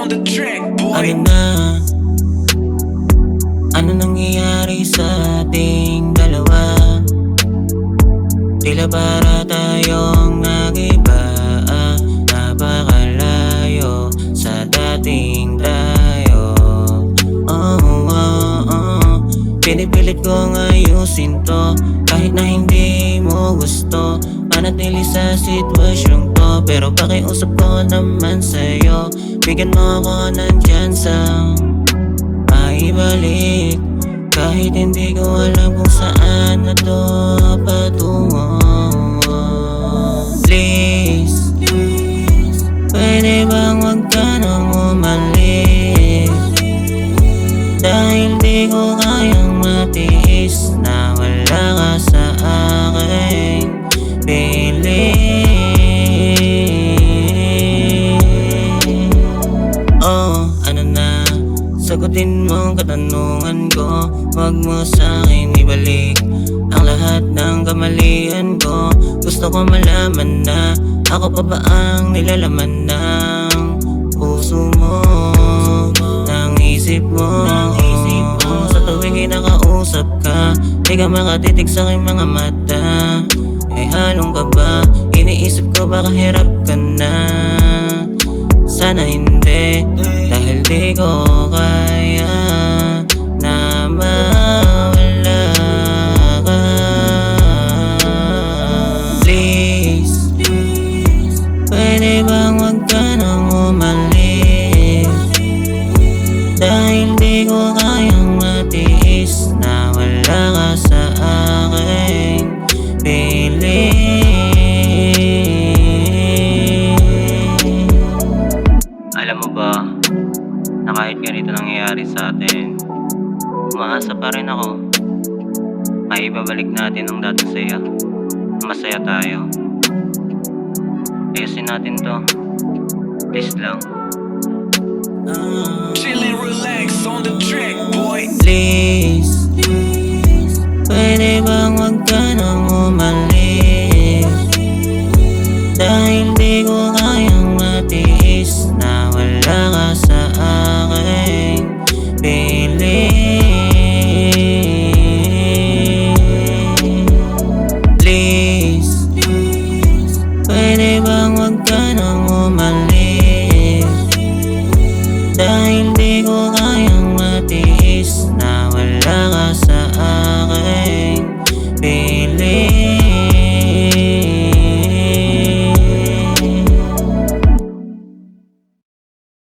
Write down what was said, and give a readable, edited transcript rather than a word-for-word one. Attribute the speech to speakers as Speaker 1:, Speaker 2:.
Speaker 1: on the track, boy.
Speaker 2: Ano na? Ano nangyayari sa ating dalawa? Tila para tayong nag-iba, napakalayo sa dating tayo. Pinipilit kong ayusin to, kahit na hindi mo gusto manatili sa sitwasyong to. Pero pakiusap ko naman sa'yo, bigyan mo ako ng tsansang maibalik, kahit hindi ko alam kung saan na to patungo. Please, pwede bang wag ka nang umalis? Dahil di ko kayang matiis na wala ka sa aking piling. Oh, ano na? Sagutin mo ang katanungan ko, wag mo sa'kin ibalik ang lahat ng kamalian ko. Gusto ko malaman na ako pa ba ang nilalaman ng puso mo, ng isip mo. Sa tuwing kinakausap ka, di ka makatitig sa aking mga mata. Eh halong ka ba? Iniisip ko baka hirap ka na. Sana hindi, dahil di ko kaya na mawala ka. Please, pwede bang wag ka nang umalis? Dahil di ko kayang matiis na wala ka sa aking piling. Alam mo ba, na kahit ganito nangyayari sa atin, umaasa pa rin ako. Maibabalik natin ang dating saya. Masaya tayo. Ayusin natin to. Please lang.
Speaker 1: Chill and relax on the track, boy.
Speaker 2: Please, pwede bang wag ka nang umalis? Dahil di ko kayang matiis na wala ka sa aking piling. Please, pwede bang wag ka nang umalis? Dahil di ko